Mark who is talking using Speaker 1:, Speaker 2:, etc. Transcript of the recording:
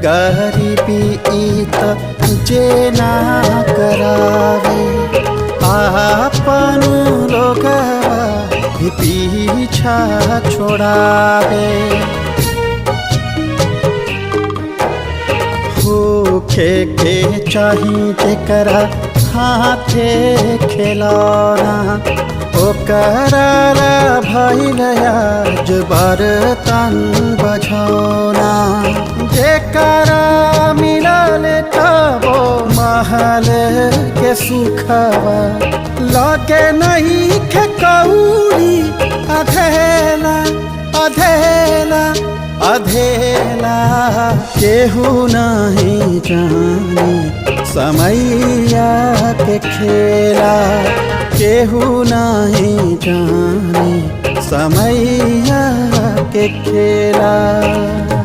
Speaker 1: गरीबी इत जे ना करावे, आपन लोग भी पीछा छोड़ावे। होखे के चाही जेकरा हाथे खिलौना, ओकरा भइल आज बर्तन बझौना। जेकरा मिलल तबो महल के सुखवा, लगे नहीं के कौड़ी अधेला अधेला अधेला। केहू नहीं जानी समैया के खेला, केहू नहीं जानी समैया के खेला।